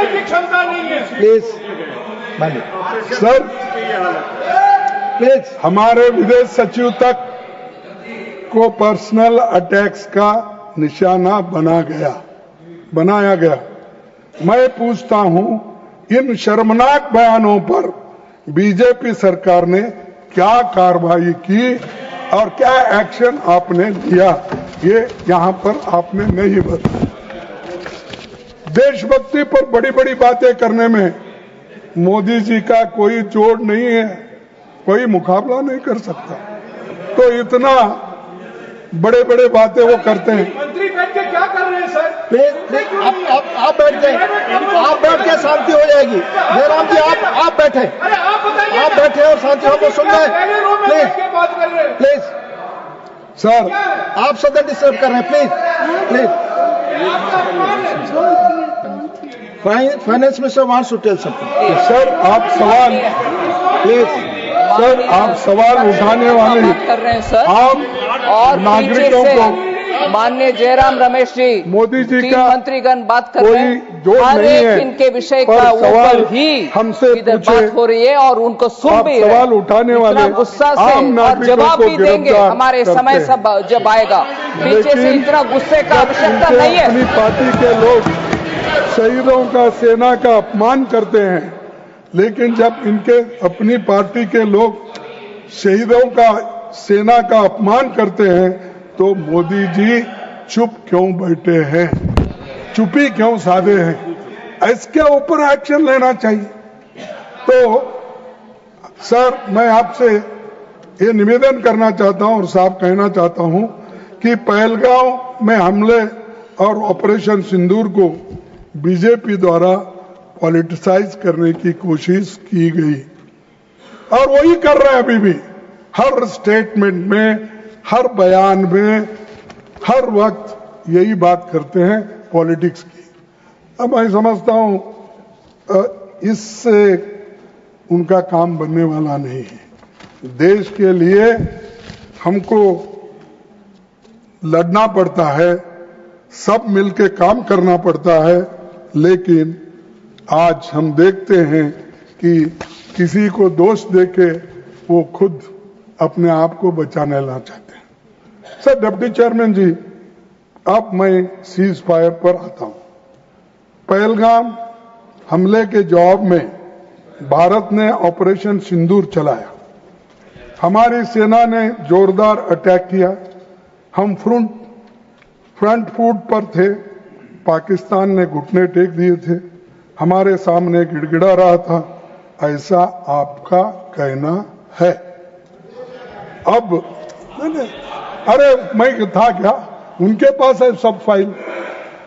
की क्षमता नहीं है। Please sir, please. हमारे विदेश सचिव तक को पर्सनल अटैक्स का निशाना बनाया गया। मैं पूछता हूं, इन शर्मनाक बयानों पर बीजेपी सरकार ने क्या कार्रवाई की और क्या एक्शन आपने लिया, ये यहां पर आपने नहीं बताया। देशभक्ति पर बड़ी बड़ी बातें करने में मोदी जी का कोई जोड़ नहीं है, कोई मुकाबला नहीं कर सकता। तो इतना बड़े बड़े बातें वो करते हैं। मंत्री बैठ के क्या कर रहे हैं सर? प्लीज आप बैठ जाए, आप बैठ के शांति हो जाएगी। जयराम जी आप बैठे, अरे आप बताइए, आप बैठे और शांति हमको सुन रहे पहले रो में बैठ के बात कर रहे हैं। प्लीज। सर, आप सदन डिस्टर्ब कर रहे हैं। Please finance minister wants to tell something. Sir आप सवाल उठाने वाले कर रहे हैं सर, आम और नागरिकों पीछे को से माननीय जयराम रमेश जी, मोदी जी तीन का मंत्रीगण बात कर कोई रहे हैं। जोड़ हर नहीं एक है, इनके विषय पर का सवाल ऊपर ही हमसे इधर पूछे, बात हो रही है और उनको सुन आप भी रहे। सवाल उठाने वाले इतना गुस्सा से आम और नागरिकों जवाब को भी देंगे गिरफ्तार हमारे करते समय हैं। सब जब आएगा। पीछे से लेकिन इतना गुस्से का आवश्यकता इनके नहीं है। अपनी पार्टी के लोग शहीदों का, सेना का अपमान करते हैं, लेकिन जब इनके अपनी पार्टी के लोग शहीदों का, सेना का अपमान करते हैं तो मोदी जी चुप क्यों बैठे हैं, चुप्पी क्यों साधे हैं? इसके ऊपर एक्शन लेना चाहिए। तो सर, मैं आपसे ये निवेदन करना चाहता हूं और साफ कहना चाहता हूं कि पहलगांव में हमले और ऑपरेशन सिंदूर को बीजेपी द्वारा पॉलिटिसाइज करने की कोशिश की गई और वही कर रहे हैं अभी भी। हर स्टेटमेंट में, हर बयान में, हर वक्त यही बात करते हैं पॉलिटिक्स की। अब मैं समझता हूं इससे उनका काम बनने वाला नहीं है। देश के लिए हमको लड़ना पड़ता है, सब मिलकर काम करना पड़ता है, लेकिन आज हम देखते हैं कि किसी को दोष देके वो खुद अपने आप को बचाने ला चाहते हैं। सर, डिप्टी चेयरमैन जी, अब मैं सीज फायर पर आता हूं। पहलगाम हमले के जवाब में भारत ने ऑपरेशन सिंदूर चलाया। हमारी सेना ने जोरदार अटैक किया। हम फ्रंट फुट पर थे। पाकिस्तान ने घुटने टेक दिए थे, हमारे सामने गिड़गिड़ा रहा था, ऐसा आपका कहना है। अब अरे मैं था क्या, उनके पास है सब फाइल,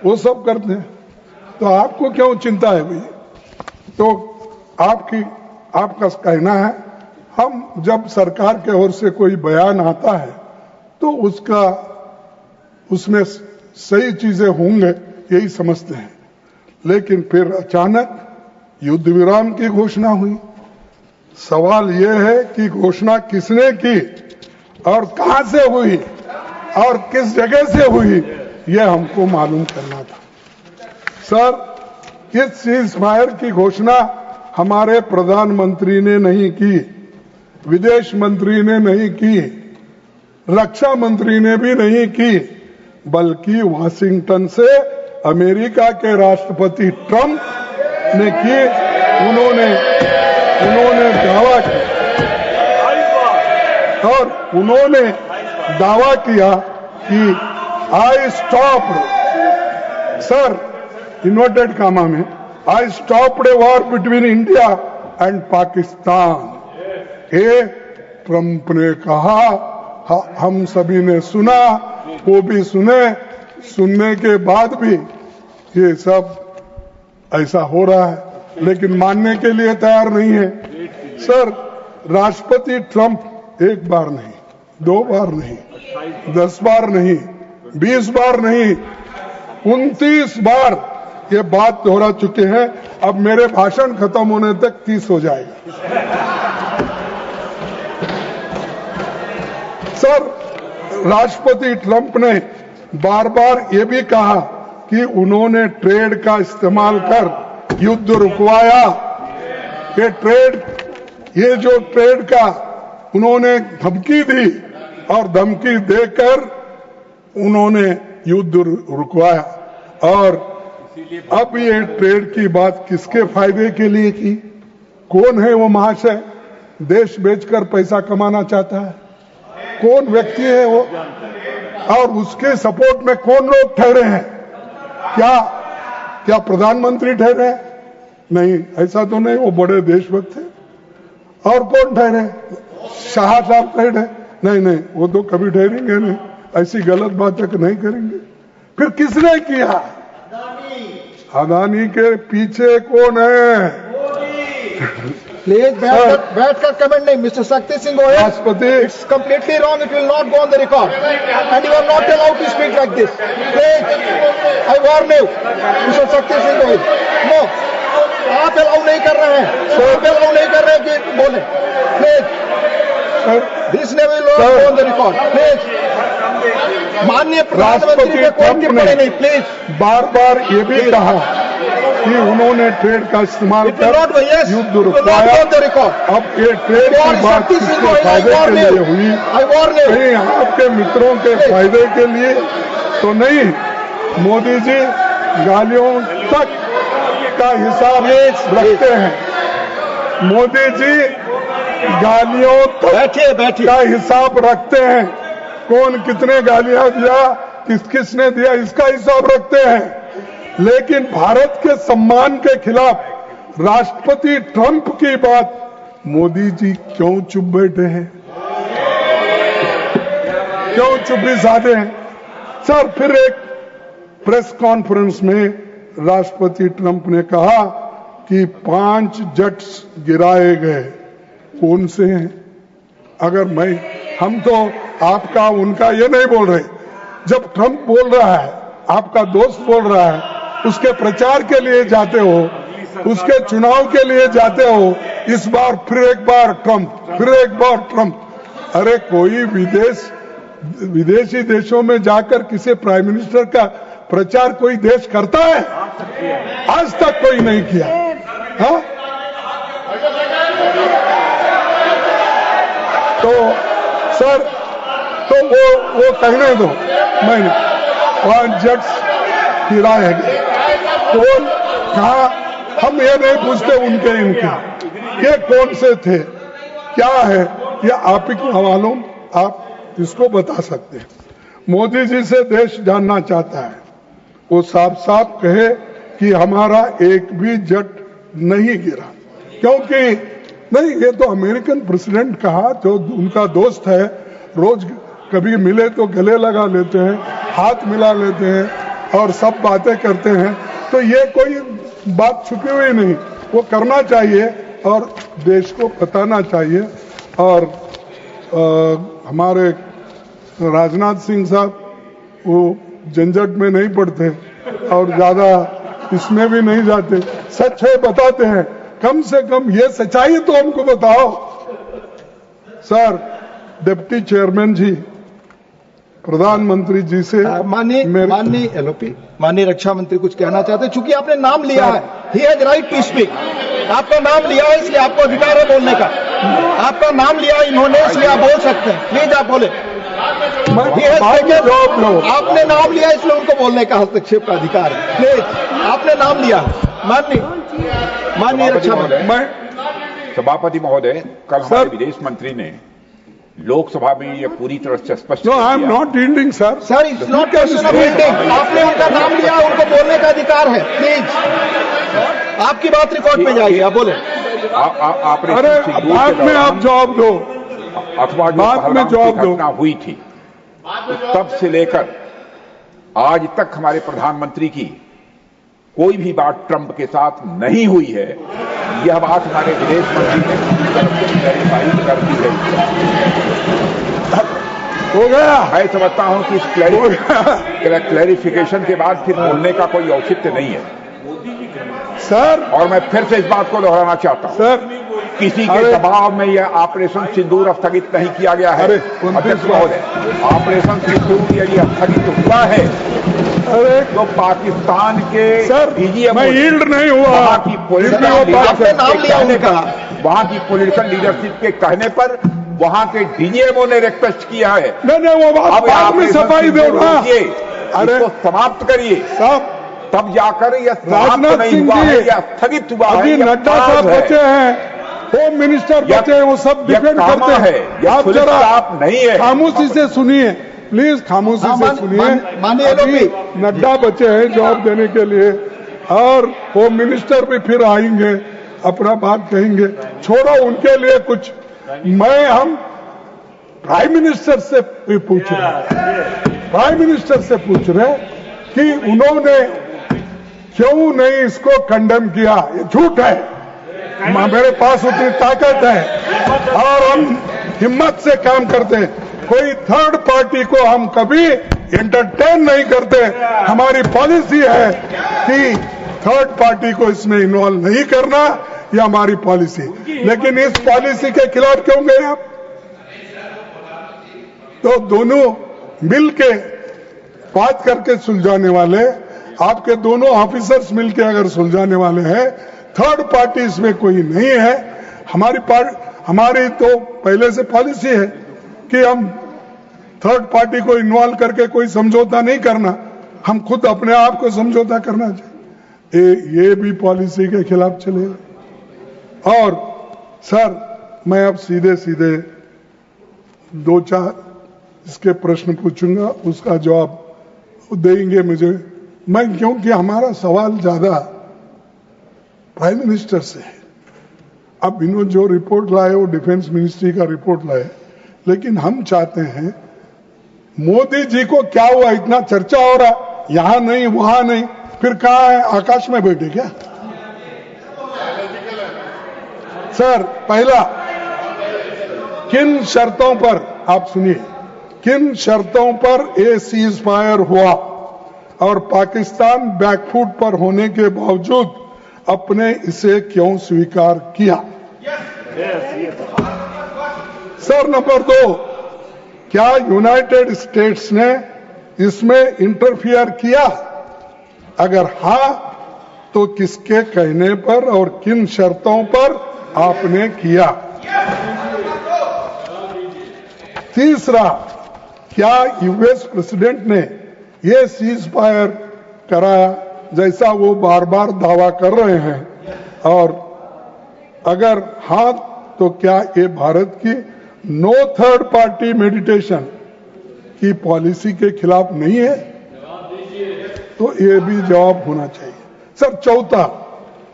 वो सब करते हैं, तो आपको क्यों चिंता है भाई? तो आपका कहना है, हम जब सरकार के ओर से कोई बयान आता है तो उसमें सही चीजें होंगे यही समझते हैं, लेकिन फिर अचानक युद्ध विराम की घोषणा हुई। सवाल यह है कि घोषणा किसने की और कहां से हुई और किस जगह से हुई, यह हमको मालूम करना था। सर, इस सीज फायर की घोषणा हमारे प्रधानमंत्री ने नहीं की, विदेश मंत्री ने नहीं की, रक्षा मंत्री ने भी नहीं की, बल्कि वाशिंगटन से अमेरिका के राष्ट्रपति ट्रंप ने की। उन्होंने दावा किया और उन्होंने दावा किया कि I stopped, sir inverted comma में, I stopped a war between India and Pakistan. ये ट्रंप ने कहा, हम सभी ने सुना, वो भी सुनने के बाद भी ये सब ऐसा हो रहा है, लेकिन मानने के लिए तैयार नहीं है। सर, राष्ट्रपति ट्रंप एक बार नहीं, 2 बार नहीं, 10 बार नहीं, 20 बार नहीं, 29 बार ये बात दोहरा चुके हैं। अब मेरे भाषण खत्म होने तक 30 हो जाएगा। सर, राष्ट्रपति ट्रंप ने बार बार ये भी कहा कि उन्होंने ट्रेड का इस्तेमाल कर युद्ध रुकवाया। ये जो ट्रेड का उन्होंने धमकी दी और धमकी देकर उन्होंने युद्ध रुकवाया। और अब ये ट्रेड की बात किसके फायदे के लिए की? कौन है वो महाशय? देश बेचकर पैसा कमाना चाहता है? कौन व्यक्ति है वो? और उसके सपोर्ट में कौन लोग ठहरे हैं? क्या प्रधानमंत्री ठहरे? नहीं, ऐसा तो नहीं। वो बड़े देशभक्त हैं। और कौन ठहरे? शाह साहब ठहरे? नहीं, वो तो कभी ठहरेंगे नहीं, ऐसी गलत बात तक नहीं करेंगे। फिर किसने किया? अदानी के पीछे कौन है? प्लीज बैठकर कमेंट नहीं। मिस्टर शक्ति सिंह गोयल, राष्ट्रपति, it's completely wrong. It will not go on the record and you are not allowed to speak like this. Please, I warn you mister Shakti Singh Goyal. No, आप अलाउ नहीं कर रहे हैं, आप अलाउ नहीं कर रहे हैं कि बोले। प्लीज, दिस ने will not go on the record. Please, माननीय प्रधानमंत्री के कोई टिप्पणी नहीं। प्लीज, बार बार ये भी कहा कि उन्होंने ट्रेड का इस्तेमाल कर युद्ध रुकवाया। अब ये ट्रेड की बात किसके फायदे के लिए हुई? कहीं आपके मित्रों के फायदे के लिए तो नहीं। मोदी जी गालियों तक का हिसाब रखते हैं। मोदी जी गालियों तक का हिसाब रखते हैं। कौन कितने गालियां दिया, किसने दिया, इसका हिसाब रखते हैं। लेकिन भारत के सम्मान के खिलाफ राष्ट्रपति ट्रंप की बात मोदी जी क्यों चुप बैठे हैं? क्यों चुप्पी साधे हैं? सर, फिर एक प्रेस कॉन्फ्रेंस में राष्ट्रपति ट्रंप ने कहा कि 5 जेट्स गिराए गए। कौन से हैं? अगर हम तो आपका उनका ये नहीं बोल रहे। जब ट्रंप बोल रहा है, आपका दोस्त बोल रहा है, उसके प्रचार के लिए जाते हो, उसके चुनाव के लिए जाते हो। इस बार फिर एक बार ट्रंप। अरे कोई विदेशी देशों में जाकर किसी प्राइम मिनिस्टर का प्रचार कोई देश करता है? आज तक कोई नहीं किया। हाँ? तो सर, तो वो कहने दो। मैंने 5 जेट्स गिराए गए। कौन, कहा? हम ये नहीं पूछते उनके ये कौन से थे, क्या है, ये आप ही को मालूम, आप इसको बता सकते हैं। मोदी जी से देश जानना चाहता है, वो साफ साफ कहे कि हमारा एक भी जेट नहीं गिरा। क्योंकि नहीं, ये तो अमेरिकन प्रेसिडेंट कहा, जो उनका दोस्त है, रोज कभी मिले तो गले लगा लेते हैं, हाथ मिला लेते हैं और सब बातें करते हैं। तो ये कोई बात छुपी हुई नहीं, वो करना चाहिए और देश को बताना चाहिए। और हमारे राजनाथ सिंह साहब वो झंझट में नहीं पड़ते और ज्यादा इसमें भी नहीं जाते, सच है बताते हैं। कम से कम ये सच्चाई तो हमको बताओ। सर, डिप्टी चेयरमैन जी, प्रधानमंत्री जी से माननीय एलओपी, माननीय रक्षा मंत्री कुछ कहना चाहते हैं। चूंकि आपने नाम लिया है, he has right to speak. आपका नाम लिया है इसलिए आपको अधिकार है बोलने का। आपका नाम लिया इन्होंने इसलिए आप बोल सकते हैं। प्लीज आप बोले। आपने नाम लिया इसलिए उनको बोलने का हस्तक्षेप का अधिकार है। प्लीज, आपने नाम लिया। माननीय रक्षा मंत्री। सभापति महोदय, कल हमारे विदेश मंत्री ने लोकसभा में ये पूरी तरह से स्पष्ट I am not yielding sir. Sir, it's not question of yielding. आपने उनका नाम लिया, उनको बोलने का अधिकार है। प्लीज, आपकी बात रिकॉर्ड में जाएगी, आप बोले। अरे बाद में आप जवाब दो, अथवा बाद में जवाब दो। घटना हुई थी, तब से लेकर आज तक हमारे प्रधानमंत्री की कोई भी बात ट्रंप के साथ नहीं हुई है। यह बात हमारे विदेश मंत्री ने क्लैरिफाई कर दी है। हो गया। मैं समझता हूं कि इस क्लैरिफिकेशन के बाद फिर बोलने का कोई औचित्य नहीं है सर। और मैं फिर से इस बात को दोहराना चाहता हूं सर, किसी के दबाव में यह ऑपरेशन सिंदूर स्थगित नहीं किया गया है। अध्यक्ष महोदय, ऑपरेशन सिंदूर यदि स्थगित हुआ है अरे तो पाकिस्तान के सर, मैं यील्ड नहीं हुआ। की पॉलिटिकल वो बात- आपने नाम लिया उनका। वहां की पॉलिटिकल लीडरशिप के कहने पर वहां के डीजीएमओ ने रिक्वेस्ट किया है। नहीं वो बात अब बाद में सफाई दो ना। अरे इसको समाप्त करिए, साहब तब जाकर यह समाप्त राजनाथ नहीं सिंह हुआ है जी, या स्थगित हुआ है। अभी यह नड्डा पास साहब है। बचे हैं, होम मिनिस्टर यह- बचे हैं, वो सब यह डिफेंड कामा करते है, हैं। यह आप पुलिस जरा स्टाफ नहीं है। खामोशी से सुनिए, प्लीज खामोशी हाँ, से सुनिए। मानिए अभी लोग नड्डा बचे हैं जवाब देने के लिए, और होम मिनिस्टर भी फिर आएंगे, अपना बात कहेंगे। छोड़ो उनके लिए कुछ, हम प्राइम मिनिस्टर से भी पूछ रहे हैं, प्राइम मिनिस्टर से पूछ रहे हैं कि उन्होंने क्यों नहीं इसको कंडेम किया। ये झूठ है, मेरे पास उतनी ताकत है और हम हिम्मत से काम करते हैं। कोई थर्ड पार्टी को हम कभी एंटरटेन नहीं करते। हमारी पॉलिसी है कि थर्ड पार्टी को इसमें इन्वॉल्व नहीं करना, यह हमारी पॉलिसी। लेकिन इस पॉलिसी के खिलाफ क्यों गए आप? तो दोनों मिलके बात करके सुलझाने वाले, आपके दोनों ऑफिसर्स मिलके अगर सुलझाने वाले हैं, थर्ड पार्टी इसमें कोई नहीं है। हमारी तो पहले से पॉलिसी है कि हम थर्ड पार्टी को इन्वॉल्व करके कोई समझौता नहीं करना, हम खुद अपने आप को समझौता करना चाहिए। ये भी पॉलिसी के खिलाफ चलेगा। और सर, मैं अब सीधे सीधे दो चार इसके प्रश्न पूछूंगा, उसका जवाब देंगे मुझे। मैं क्योंकि हमारा सवाल ज्यादा प्राइम मिनिस्टर से है। अब इन्होंने जो रिपोर्ट लाए वो डिफेंस मिनिस्ट्री का रिपोर्ट लाए, लेकिन हम चाहते हैं मोदी जी को क्या हुआ, इतना चर्चा हो रहा, यहां नहीं वहां नहीं, फिर कहां है, आकाश में बैठे क्या? सर, पहला, किन शर्तों पर, आप सुनिए, किन शर्तों पर ये सीज फायर हुआ और पाकिस्तान बैकफुट पर होने के बावजूद अपने इसे क्यों स्वीकार किया? सर, नंबर 2, क्या यूनाइटेड स्टेट्स ने इसमें इंटरफियर किया? अगर हां, तो किसके कहने पर और किन शर्तों पर आपने किया? तीसरा, क्या यूएस प्रेसिडेंट ने यह सीज फायर कराया जैसा वो बार बार दावा कर रहे हैं? और अगर हां, तो क्या ये भारत की नो थर्ड पार्टी मेडिटेशन की पॉलिसी के खिलाफ नहीं है? तो ये भी जवाब होना चाहिए। सर, चौथा,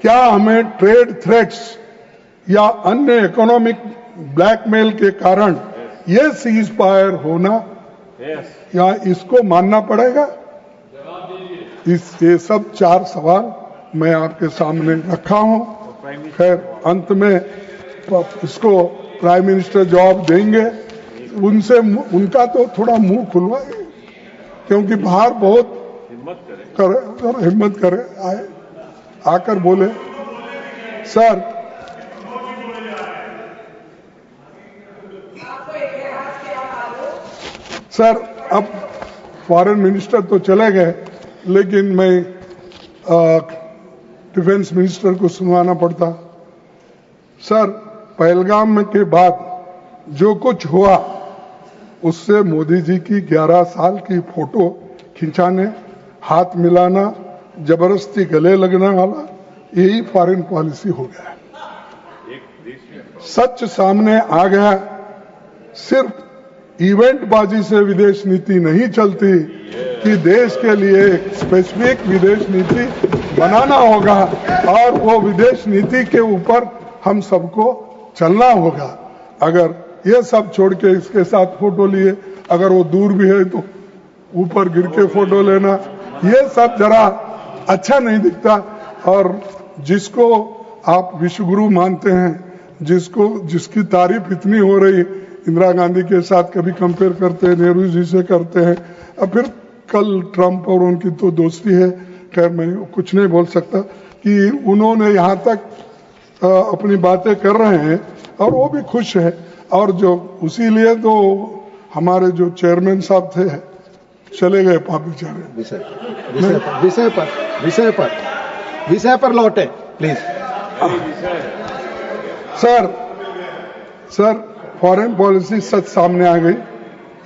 क्या हमें ट्रेड थ्रेट्स या अन्य इकोनॉमिक ब्लैकमेल के कारण ये सीज फायर होना या इसको मानना पड़ेगा? ये सब 4 सवाल मैं आपके सामने रखा हूं। खैर, अंत में इसको प्राइम मिनिस्टर जवाब देंगे। उनसे उनका तो थोड़ा मुंह खुलवाए, क्योंकि बाहर बहुत हिम्मत करे, आए आकर बोले। सर, अब फॉरेन मिनिस्टर तो चले गए, लेकिन मैं डिफेंस मिनिस्टर को सुनवाना पड़ता। सर, पहलगाम के बाद जो कुछ हुआ, उससे मोदी जी की 11 साल की फोटो खिंचाने, हाथ मिलाना, जबरदस्ती गले लगने वाला, यही फॉरेन पॉलिसी हो गया है। सच सामने आ गया। सिर्फ इवेंट बाजी से विदेश नीति नहीं चलती कि देश के लिए एक स्पेसिफिक विदेश नीति बनाना होगा और वो विदेश नीति के ऊपर हम सबको चलना होगा। अगर ये सब छोड़ के इसके साथ फोटो लिए, अगर वो दूर भी है तो ऊपर गिर के फोटो लेना, ये सब जरा अच्छा नहीं दिखता। और जिसको आप विश्वगुरु मानते हैं, जिसकी तारीफ इतनी हो रही, इंदिरा गांधी के साथ कभी कंपेयर करते हैं, नेहरू जी से करते हैं, अब फिर कल ट्रंप और उनकी तो दोस्ती है। खैर, मैं कुछ नहीं बोल सकता कि उन्होंने यहाँ तक अपनी बातें कर रहे हैं और वो भी खुश है। और जो उसी लिए तो हमारे जो चेयरमैन साहब थे चले गए बेचारे। विषय पर लौटे प्लीज। सर फॉरेन पॉलिसी सच सामने आ गई।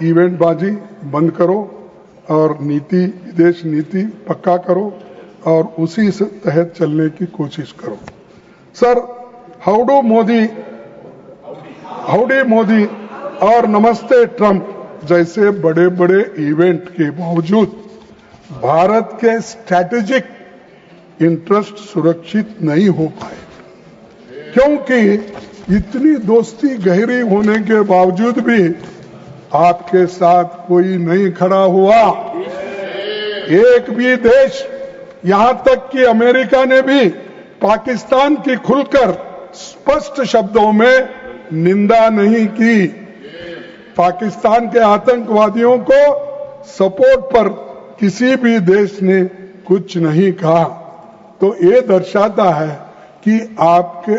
इवेंट बाजी बंद करो और विदेश नीति पक्का करो और उसी से तहत चलने की कोशिश करो। सर हाउडी मोदी और नमस्ते ट्रंप जैसे बड़े बड़े इवेंट के बावजूद भारत के स्ट्रैटेजिक इंटरेस्ट सुरक्षित नहीं हो पाए, क्योंकि इतनी दोस्ती गहरी होने के बावजूद भी आपके साथ कोई नहीं खड़ा हुआ। एक भी देश, यहां तक कि अमेरिका ने भी पाकिस्तान की खुलकर स्पष्ट शब्दों में निंदा नहीं की। पाकिस्तान के आतंकवादियों को सपोर्ट पर किसी भी देश ने कुछ नहीं कहा। तो ये दर्शाता है कि आपके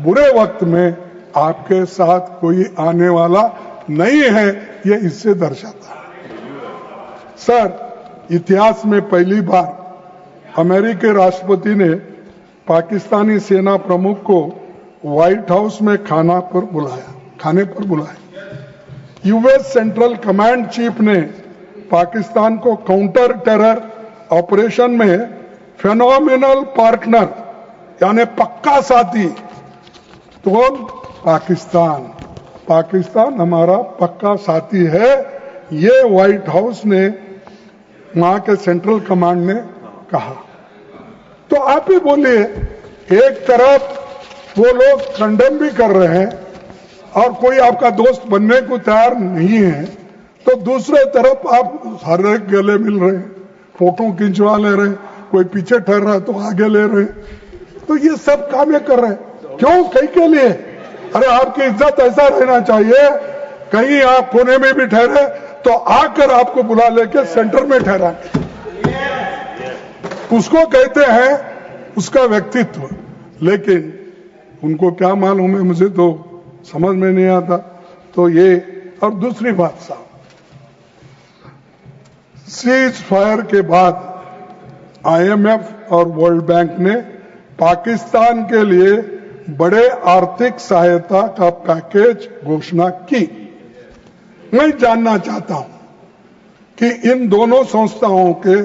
बुरे वक्त में आपके साथ कोई आने वाला नहीं है, ये इससे दर्शाता है। सर इतिहास में पहली बार अमेरिकी राष्ट्रपति ने पाकिस्तानी सेना प्रमुख को व्हाइट हाउस में खाने पर बुलाया। यूएस सेंट्रल कमांड चीफ ने पाकिस्तान को काउंटर टेरर ऑपरेशन में फेनोमिनल पार्टनर यानी पक्का साथी, तो पाकिस्तान हमारा पक्का साथी है, ये व्हाइट हाउस ने वहां के सेंट्रल कमांड ने कहा। तो आप ही बोलिए, एक तरफ वो लोग कंडेम भी कर रहे हैं और कोई आपका दोस्त बनने को तैयार नहीं है, तो दूसरे तरफ आप हर एक गले मिल रहे हैं, फोटो खिंचवा ले रहे हैं, कोई पीछे ठहर रहा है तो आगे ले रहे हैं। तो ये सब काम ये कर रहे हैं, क्यों? कहीं के लिए? अरे आपकी इज्जत ऐसा रहना चाहिए, कहीं आप कोने में भी ठहरे तो आकर आपको बुला लेके सेंटर में ठहरा, उसको कहते हैं उसका व्यक्तित्व। लेकिन उनको क्या मालूम है, मुझे तो समझ में नहीं आता। तो ये, और दूसरी बात साहब, सीज फायर के बाद आईएमएफ और वर्ल्ड बैंक ने पाकिस्तान के लिए बड़े आर्थिक सहायता का पैकेज घोषणा की। मैं जानना चाहता हूं कि इन दोनों संस्थाओं के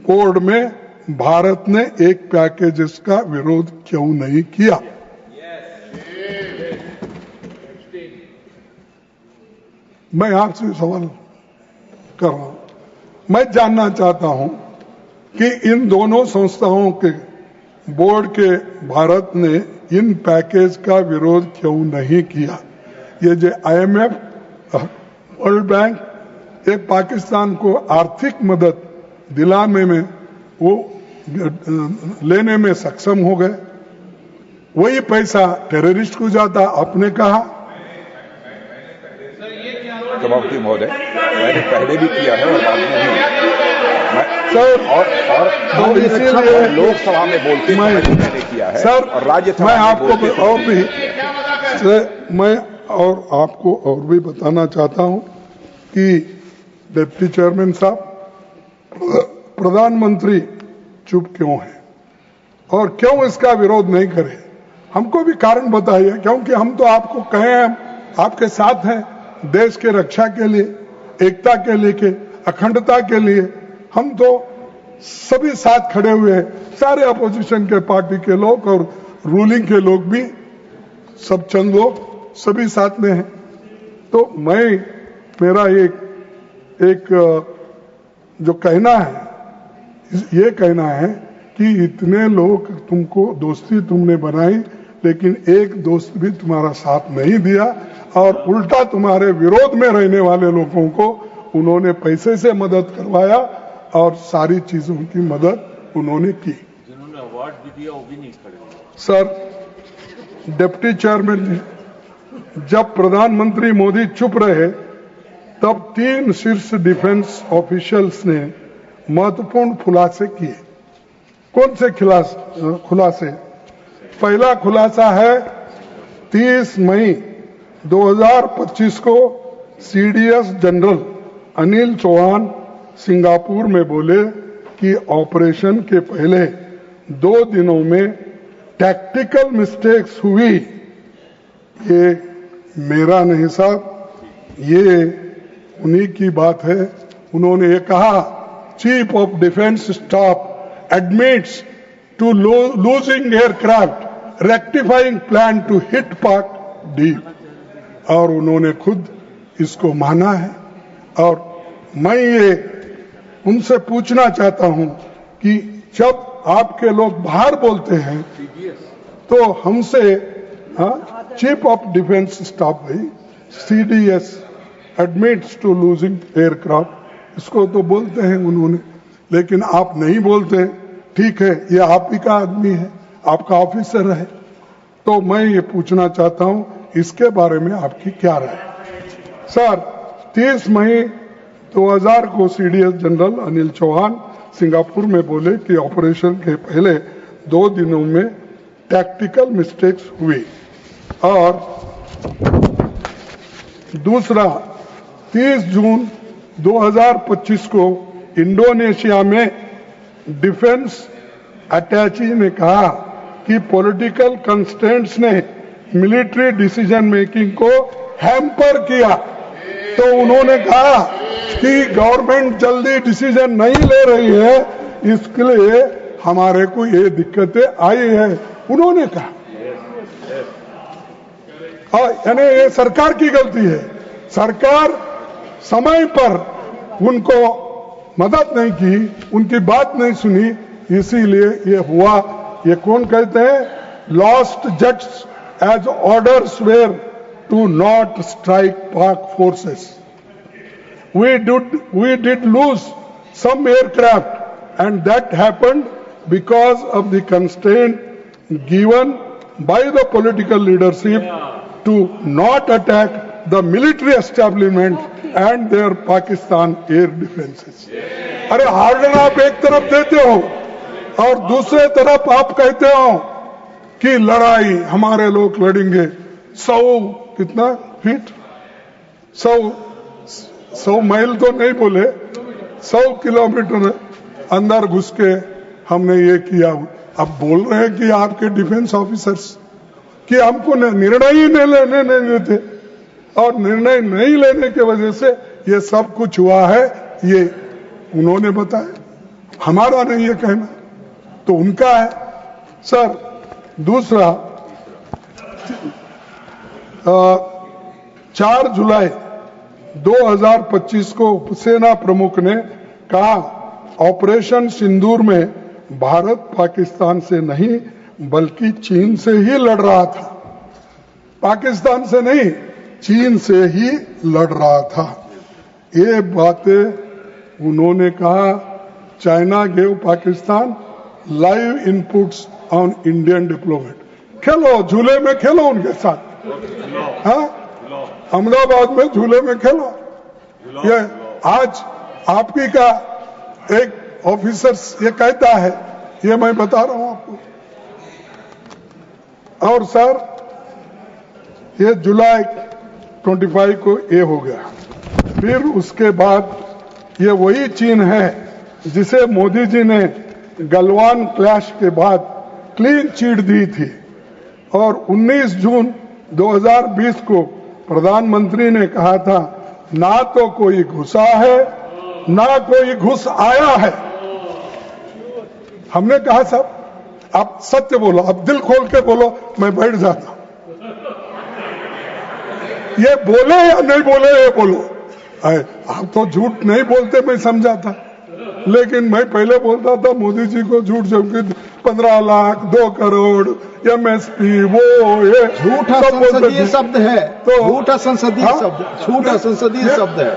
बोर्ड में भारत ने एक पैकेज का विरोध क्यों नहीं किया? मैं आपसे सवाल कर रहा हूं, मैं जानना चाहता हूं कि इन दोनों संस्थाओं के बोर्ड के भारत ने इन पैकेज का विरोध क्यों नहीं किया? ये जो आईएमएफ, वर्ल्ड बैंक एक पाकिस्तान को आर्थिक मदद दिलाने में वो लेने में सक्षम हो गए, वही पैसा टेररिस्ट को जाता, आपने कहा। सभापति महोदय, मैंने पहले भी किया है और बाद में भी सर, और इसीलिए लोकसभा में बोलते मैंने किया है सर, और राज्यसभा मैं में आपको बोलते और भी मैं और आपको और भी बताना चाहता हूं कि डिप्टी चेयरमैन साहब, प्रधानमंत्री चुप क्यों है और क्यों इसका विरोध नहीं करे? हमको भी कारण बताइए, क्योंकि हम तो आपको कहे हैं, आपके साथ हैं देश के रक्षा के लिए, एकता के लिए, अखंडता के लिए। हम तो सभी साथ खड़े हुए हैं, सारे अपोजिशन के पार्टी के लोग और रूलिंग के लोग भी, सब चंद लोग सभी साथ में हैं। तो मेरा एक जो कहना है, ये कहना है कि इतने लोग तुमको दोस्ती तुमने बनाई, लेकिन एक दोस्त भी तुम्हारा साथ नहीं दिया और उल्टा तुम्हारे विरोध में रहने वाले लोगों को उन्होंने पैसे से मदद करवाया और सारी चीजों की मदद उन्होंने की। जिन्होंने अवार्ड भी दिया वो भी नहीं खड़े। सर, डिप्टी चेयरमैन जी, जब प्रधानमंत्री मोदी चुप रहे तब 3 शीर्ष डिफेंस ऑफिशियल्स ने महत्वपूर्ण खुलासे किए। कौन से खुलासे? पहला खुलासा है 30 मई 2025 को CDS general Anil Chauhan Singapore में बोले कि ऑपरेशन के पहले 2 दिनों में टैक्टिकल मिस्टेक्स हुई, ये मेरा नहीं साहब, ये उन्हीं की बात है। उन्होंने ये कहा, chief of defence staff admits to losing aircraft, rectifying plan to hit Pak deep, और उन्होंने खुद इसको माना है। और मैं ये उनसे पूछना चाहता हूं कि जब आपके लोग बाहर बोलते हैं तो हमसे, चीफ ऑफ डिफेंस स्टाफ भाई, CDS admits to losing aircraft, इसको तो बोलते हैं उन्होंने, लेकिन आप नहीं बोलते। ठीक है, ये आप ही का आदमी है, आपका ऑफिसर है, तो मैं ये पूछना चाहता हूं इसके बारे में आपकी क्या राय। सर, 30 मई 2000 को CDS general Anil Chauhan Singapore में बोले कि ऑपरेशन के पहले 2 दिनों में टैक्टिकल मिस्टेक्स हुई। और दूसरा, 30 जून 2025 को इंडोनेशिया में डिफेंस अटैची ने कहा कि पॉलिटिकल कंस्ट्रेंट्स ने मिलिट्री डिसीजन मेकिंग को हैम्पर किया। तो उन्होंने कहा कि गवर्नमेंट जल्दी डिसीजन नहीं ले रही है, इसके लिए हमारे को ये दिक्कतें आई है, उन्होंने कहा। और यानी ये सरकार की गलती है, सरकार समय पर उनको मदद नहीं की, उनकी बात नहीं सुनी, इसीलिए ये हुआ। ये कौन कहते हैं? Lost jets as orders were to not strike Pak forces. We did lose some aircraft, and that happened because of the constraint given by the political leadership to not attack the military establishment and their Pakistan air defenses. अरे harden आप एक तरफ देते हो और दूसरे तरफ आप कहते हो कि लड़ाई हमारे लोग लड़ेंगे 100 कितना फीट, 100 माइल तो नहीं बोले, 100 किलोमीटर अंदर घुस के हमने ये किया। अब बोल रहे हैं कि आपके डिफेंस ऑफिसर्स कि हमको निर्णय ही नहीं लेने देते, और निर्णय नहीं लेने की वजह से ये सब कुछ हुआ है, ये उन्होंने बताया, हमारा नहीं ये कहना, तो उनका है। सर, दूसरा, 4 जुलाई 2025 को उपसेना प्रमुख ने कहा, ऑपरेशन सिंदूर में भारत पाकिस्तान से नहीं बल्कि चीन से ही लड़ रहा था। पाकिस्तान से नहीं, चीन से ही लड़ रहा था। ये बातें उन्होंने कहा। China gave Pakistan live inputs on Indian diplomat. खेलो, झूले में खेलो उनके साथ, हाँ, अहमदाबाद में झूले में खेलो। ये आज आपकी का एक ऑफिसर ये कहता है, ये मैं बता रहा हूं आपको। और सर, ये जुलाई 25 को ये हो गया। फिर उसके बाद ये वही चीन है जिसे मोदी जी ने गलवान क्लैश के बाद क्लीन चिट दी थी, और 19 जून 2020 को प्रधानमंत्री ने कहा था, ना तो कोई घुसा है ना कोई घुस आया है। हमने कहा साहब आप सत्य बोलो, आप दिल खोल के बोलो, मैं बैठ जाता। ये बोले या नहीं बोले ये बोलो। आप तो झूठ नहीं बोलते, मैं समझा था, लेकिन मैं पहले बोलता था मोदी जी को झूठ, जबकि 15 लाख 2 करोड़ MSP वो ये झूठा संसदीय शब्द है, तो झूठा संसदीय शब्द, झूठा संसदीय शब्द है,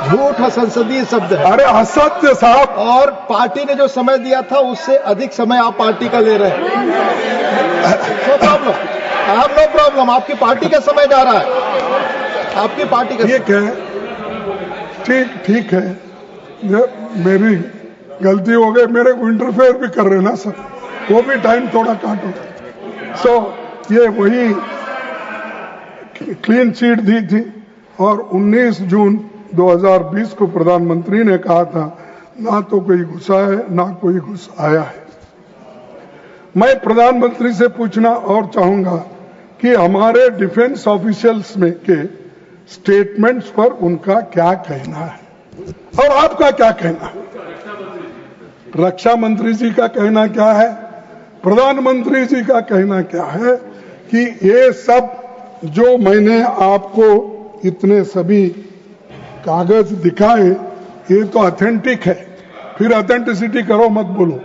झूठा संसदीे शब्द है। अरे असत्य साहब। और पार्टी ने जो समय दिया था उससे अधिक समय आप पार्टी का ले रहे हैं। नो प्रॉब्लम, नो प्रॉब्लम, आपकी पार्टी का समय जा रहा है, आपकी पार्टी का। ठीक है, ठीक है, मेरी गलती हो गई, मेरे को इंटरफेयर भी कर रहे ना सर, वो भी टाइम थोड़ा काटो। सो ये वही क्लीन चिट दी थी, और 19 जून 2020 को प्रधानमंत्री ने कहा था, ना तो कोई घुसा है ना कोई घुस आया है। मैं प्रधानमंत्री से पूछना और चाहूंगा कि हमारे डिफेंस ऑफिशियल्स में के स्टेटमेंट्स पर उनका क्या कहना है और आपका क्या कहना है। रक्षा मंत्री जी का कहना क्या है, प्रधानमंत्री जी का कहना क्या है कि ये सब जो मैंने आपको इतने सभी कागज दिखाए ये तो ऑथेंटिक है, फिर ऑथेंटिसिटी करो मत बोलो,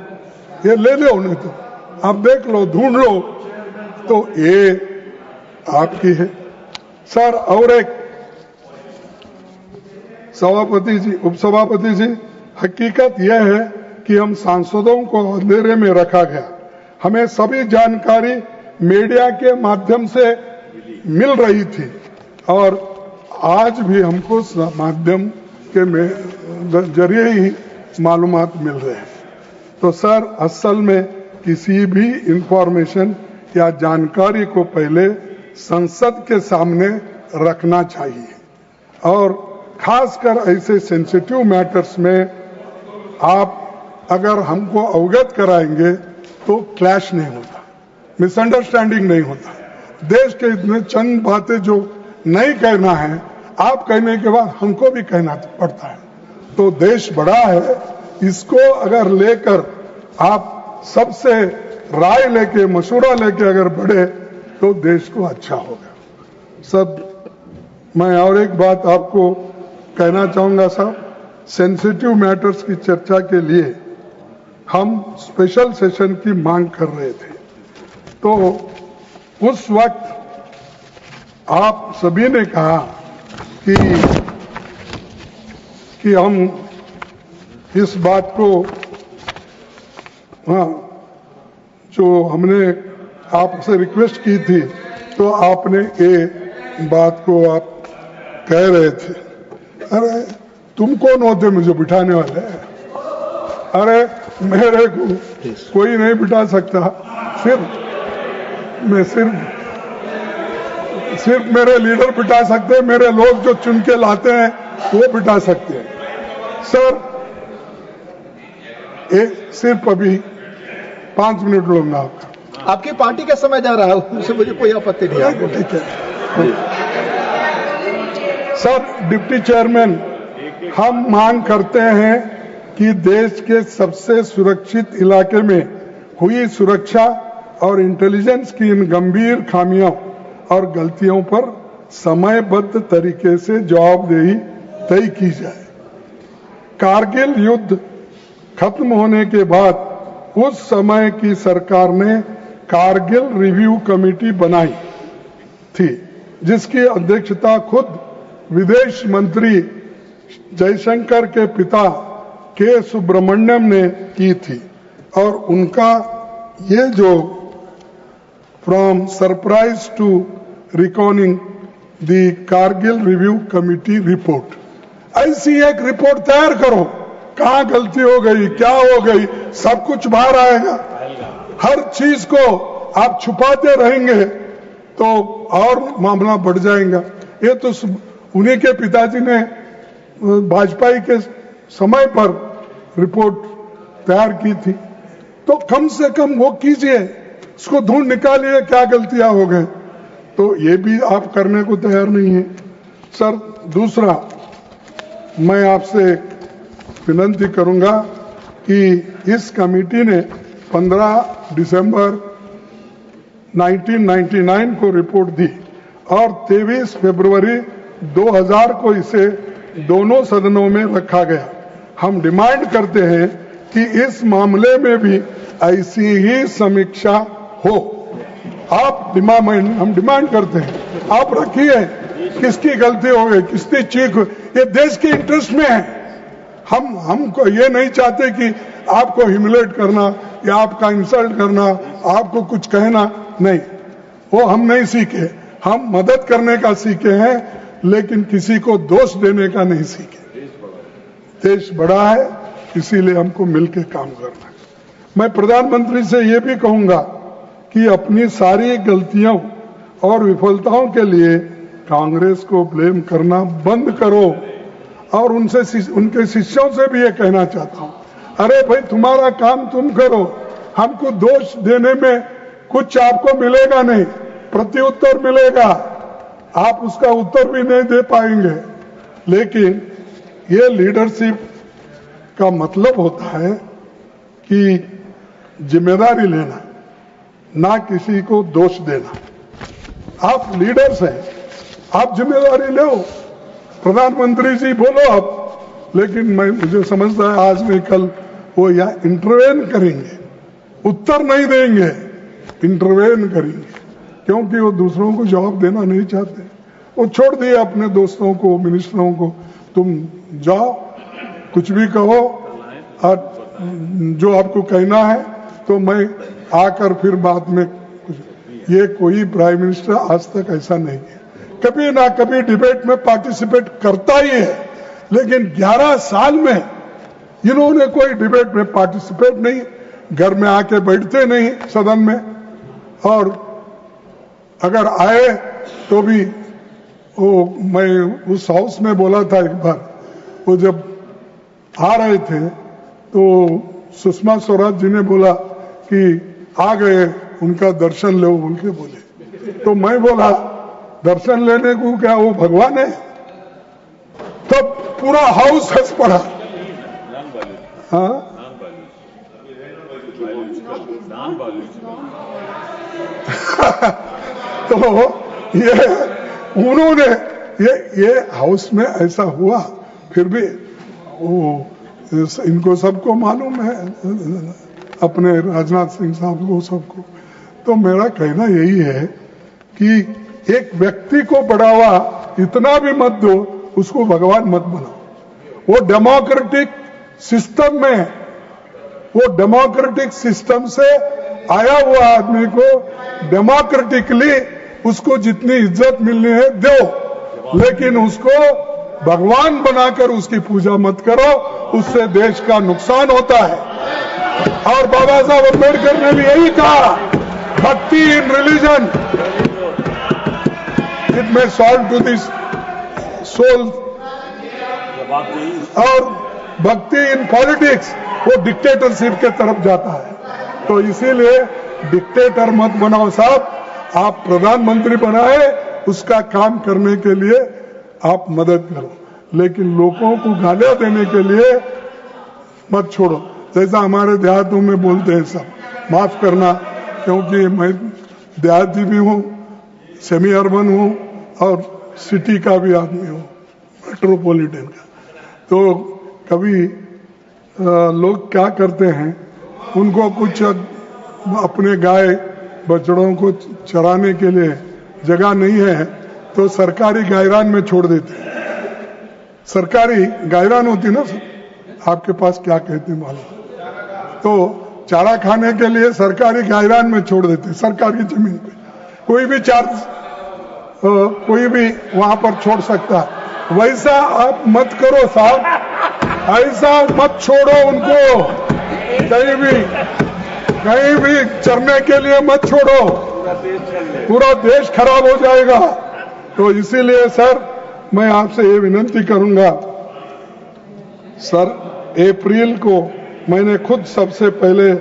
ये ले लो नहीं तो आप देख लो ढूंढ लो तो ये आपकी है। सर और एक सभापति जी, उपसभापति जी, हकीकत यह है कि हम सांसदों को अंधेरे में रखा गया। हमें सभी जानकारी मीडिया के माध्यम से मिल रही थी और आज भी हमको माध्यम के जरिए ही मालूमात मिल रहे हैं। तो सर असल में किसी भी इंफॉर्मेशन या जानकारी को पहले संसद के सामने रखना चाहिए और खासकर ऐसे सेंसिटिव मैटर्स में आप अगर हमको अवगत कराएंगे तो क्लैश नहीं होता, मिसअंडरस्टैंडिंग नहीं होता। देश के इतने चंद बातें जो नहीं कहना है आप कहने के बाद हमको भी कहना पड़ता है। तो देश बड़ा है, इसको अगर लेकर आप सबसे राय लेके मशवरा लेके अगर बढ़े तो देश को अच्छा होगा। सब मैं और एक बात आपको कहना चाहूंगा साहब, सेंसिटिव मैटर्स की चर्चा के लिए हम स्पेशल सेशन की मांग कर रहे थे, तो उस वक्त आप सभी ने कहा कि हम इस बात को, हाँ, जो हमने आपसे रिक्वेस्ट की थी तो आपने ये बात को आप कह रहे थे, अरे तुम कौन होते मुझे बिठाने वाले? अरे मेरे को कोई नहीं बिठा सकता, सिर्फ मेरे लीडर बिठा सकते हैं, मेरे लोग जो चुन के लाते हैं वो बिठा सकते हैं। सर सिर्फ अभी 5 मिनट लूंगा आपका। आपकी पार्टी का समय जा रहा है, उससे मुझे कोई आपत्ति नहीं है। ठीक है सर। डिप्टी चेयरमैन, हम मांग करते हैं कि देश के सबसे सुरक्षित इलाके में हुई सुरक्षा और इंटेलिजेंस की इन गंभीर खामियों और गलतियों पर समयबद्ध तरीके से जवाबदेही तय की जाए। कारगिल युद्ध खत्म होने के बाद उस समय की सरकार ने कारगिल रिव्यू कमेटी बनाई थी, जिसकी अध्यक्षता खुद विदेश मंत्री जयशंकर के पिता के सुब्रमण्यम ने की थी और उनका ये जो from surprise to recording the Kargil review committee report, ऐसी एक रिपोर्ट तैयार करो, कहां गलती हो गई, क्या हो गई, सब कुछ बाहर आएगा। हर चीज को आप छुपाते रहेंगे तो और मामला बढ़ जाएगा। ये तो उन्हीं के पिताजी ने वाजपेयी के समय पर रिपोर्ट तैयार की थी, तो कम से कम वो कीजिए, उसको ढूंढ निकालिए क्या गलतियां हो गए। तो ये भी आप करने को तैयार नहीं है। सर दूसरा, मैं आपसे विनती करूंगा कि इस कमेटी ने 15 दिसंबर 1999 को रिपोर्ट दी और 23 फरवरी 2000 को इसे दोनों सदनों में रखा गया। हम डिमांड करते हैं कि इस मामले में भी ऐसी ही समीक्षा हो। हम डिमांड करते हैं, आप रखिए किसकी गलती हो गई, किसकी चीख, ये देश के इंटरेस्ट में है। हमको ये नहीं चाहते कि आपको ह्यूमिलेट करना या आपका इंसल्ट करना, आपको कुछ कहना, नहीं, वो हम नहीं सीखे। हम मदद करने का सीखे हैं, लेकिन किसी को दोष देने का नहीं सीखे। देश बड़ा है, इसीलिए हमको मिलकर काम करना है। मैं प्रधानमंत्री से ये भी कहूंगा कि अपनी सारी गलतियों और विफलताओं के लिए कांग्रेस को ब्लेम करना बंद करो। और उनके शिष्यों से भी ये कहना चाहता हूं, अरे भाई तुम्हारा काम तुम करो, हमको दोष देने में कुछ आपको मिलेगा नहीं, प्रत्युत्तर मिलेगा, आप उसका उत्तर भी नहीं दे पाएंगे। लेकिन ये लीडरशिप का मतलब होता है कि जिम्मेदारी लेना, ना किसी को दोष देना। आप लीडर्स हैं, आप जिम्मेदारी लो, प्रधानमंत्री जी बोलो आप, लेकिन मुझे समझता है आज नहीं कल वो यहाँ इंटरवेन करेंगे, उत्तर नहीं देंगे, इंटरवेन करेंगे, क्योंकि वो दूसरों को जवाब देना नहीं चाहते। वो छोड़ दिए अपने दोस्तों को, मिनिस्टरों को, तुम जाओ कुछ भी कहो और जो आपको कहना है तो मैं आकर फिर बाद में कुछ। ये कोई प्राइम मिनिस्टर आज तक ऐसा नहीं है, कभी ना कभी डिबेट में पार्टिसिपेट करता ही है, लेकिन 11 साल में इन्होंने कोई डिबेट में पार्टिसिपेट नहीं, घर में आके बैठते नहीं सदन में, और अगर आए तो भी वो, मैं उस हाउस में बोला था एक बार, वो जब आ रहे थे तो सुषमा स्वराज जी ने बोला कि आ गए, उनका दर्शन लो, उनके बोले, तो मैं बोला दर्शन लेने को क्या वो भगवान है? तब पूरा हाउस हंस पड़ा। हाँ, तो ये उन्होंने ये हाउस में ऐसा हुआ, फिर भी वो इनको सबको मालूम है, अपने राजनाथ सिंह साहब को, सबको। तो मेरा कहना यही है कि एक व्यक्ति को बढ़ावा इतना भी मत दो, उसको भगवान मत बनाओ। वो डेमोक्रेटिक सिस्टम में, वो डेमोक्रेटिक सिस्टम से आया हुआ आदमी को डेमोक्रेटिकली उसको जितनी इज्जत मिलनी है दो, लेकिन उसको भगवान बनाकर उसकी पूजा मत करो, उससे देश का नुकसान होता है। और बाबा साहब अम्बेडकर ने भी यही कहा, भक्ति इन रिलीजन इट में सॉल्व टू दिस सोल, और भक्ति इन पॉलिटिक्स वो डिक्टेटरशिप के तरफ जाता है। तो इसीलिए डिक्टेटर मत बनाओ साहब, आप प्रधानमंत्री बनाए, उसका काम करने के लिए आप मदद करो, लेकिन लोगों को गालियां देने के लिए मत छोड़ो। जैसा हमारे देहातों में बोलते हैं सब, माफ करना, क्योंकि मैं देहाती भी हूँ, सेमी अर्बन हूँ और सिटी का भी आदमी हूँ, मेट्रोपॉलिटन का। तो कभी लोग क्या करते हैं, उनको कुछ अपने गाय बछड़ों को चराने के लिए जगह नहीं है तो सरकारी गायरान में छोड़ देते हैं। सरकारी गायरान होती ना, आपके पास क्या कहते हैं मालूम, तो चारा खाने के लिए सरकारी गायरान में छोड़ देते हैं, सरकारी जमीन पे। कोई भी चार्ज कोई भी वहां पर छोड़ सकता है। वैसा आप मत करो साहब, ऐसा मत छोड़ो उनको, कहीं भी चरने के लिए मत छोड़ो, पूरा देश खराब हो जाएगा। तो इसीलिए सर मैं आपसे ये विनती करूंगा, सर अप्रैल को मैंने खुद सबसे पहले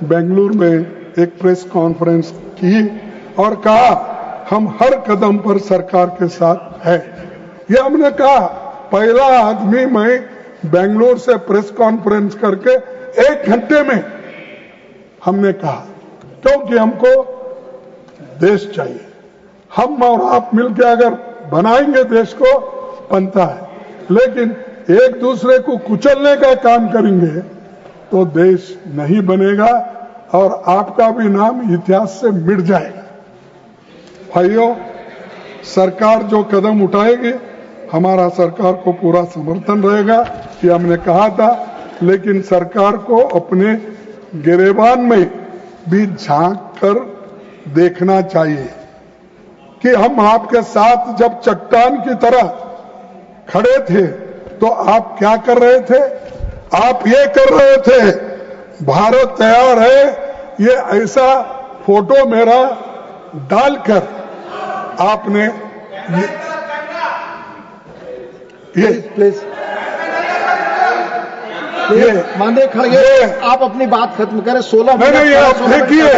बेंगलुरु में एक प्रेस कॉन्फ्रेंस की और कहा हम हर कदम पर सरकार के साथ है। ये हमने कहा, पहला आदमी मैं बेंगलुरु से प्रेस कॉन्फ्रेंस करके 1 घंटे में हमने कहा, क्योंकि हमको देश चाहिए। हम और आप मिलकर अगर बनाएंगे देश को बनता है, लेकिन एक दूसरे को कुचलने का काम करेंगे तो देश नहीं बनेगा और आपका भी नाम इतिहास से मिट जाएगा। भाइयों, सरकार जो कदम उठाएगी हमारा सरकार को पूरा समर्थन रहेगा, ये हमने कहा था, लेकिन सरकार को अपने गिरेबान में भी झांक कर देखना चाहिए कि हम आपके साथ जब चट्टान की तरह खड़े थे तो आप क्या कर रहे थे? आप ये कर रहे थे, भारत तैयार है, ये ऐसा फोटो मेरा डालकर आपने ये प्लीज माननीय खड़गे, आप अपनी बात खत्म करें। 16 नहीं, आप देखिए,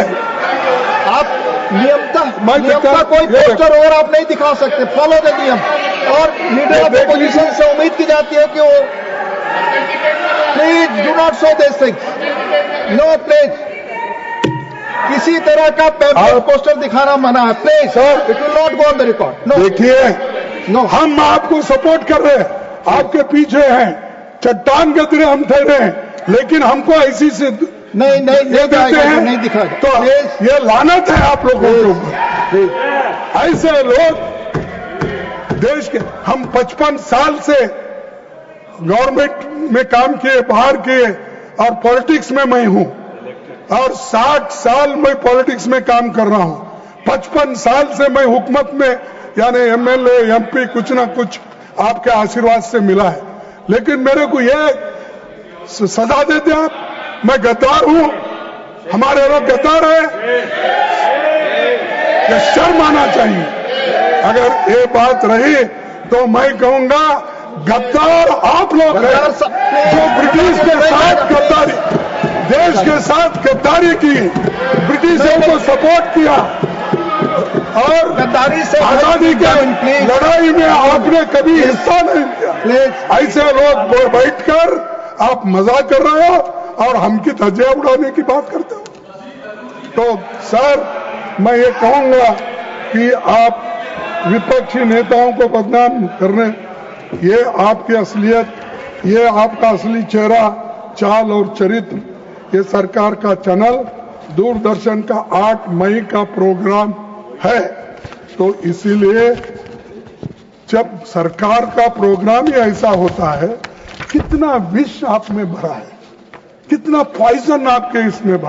आप नियमता कोई पोस्टर और आप नहीं दिखा सकते। फॉलो द नियम। और लीडर ऑफ अपोजिशन से उम्मीद की जाती है कि वो please do not show this things. No please, किसी तरह का पेपर पोस्टर दिखाना मना है। Please sir, it will not go on the record. No, देखिए, नो, हम आपको सपोर्ट कर रहे हैं, आपके पीछे हैं, चट्टान के तरह हम ठहरे हैं, लेकिन हमको ऐसी से नहीं देते हैं, नहीं दिखाएगा। तो ये लानत है आप लोगों के ऊपर। ऐसे लोग देश के, हम 55 साल से गवर्नमेंट में काम किए, बाहर किए, और पॉलिटिक्स में मैं हूं, और 60 साल मैं पॉलिटिक्स में काम कर रहा हूं। 55 साल से मैं हुकूमत में, यानी एमएलए, एमपी, कुछ ना कुछ आपके आशीर्वाद से मिला है, लेकिन मेरे को ये सजा देते आप, मैं गद्दार हूं, हमारे लोग गद्दार है, ये शर्म आना चाहिए। अगर ये बात रही तो मैं कहूंगा गद्दार आप लोग हैं, जो ब्रिटिश के साथ गद्दारी, देश के साथ गद्दारी की, ब्रिटिशों को सपोर्ट किया, और गद्दारी से आजादी की लड़ाई में आपने कभी हिस्सा नहीं लिया। ऐसे लोग बैठकर आप मजाक कर रहे हो और हमकी धज्जियां उड़ाने की बात करते हो। तो सर, मैं ये कहूंगा कि आप विपक्षी नेताओं को बदनाम करने, ये आपकी असलियत, ये आपका असली चेहरा, चाल और चरित्र, ये सरकार का चैनल दूरदर्शन का 8 मई का प्रोग्राम है। तो इसीलिए जब सरकार का प्रोग्राम ही ऐसा होता है, कितना विष आप में भरा है, कितना पॉइजन आपके इसमें भरा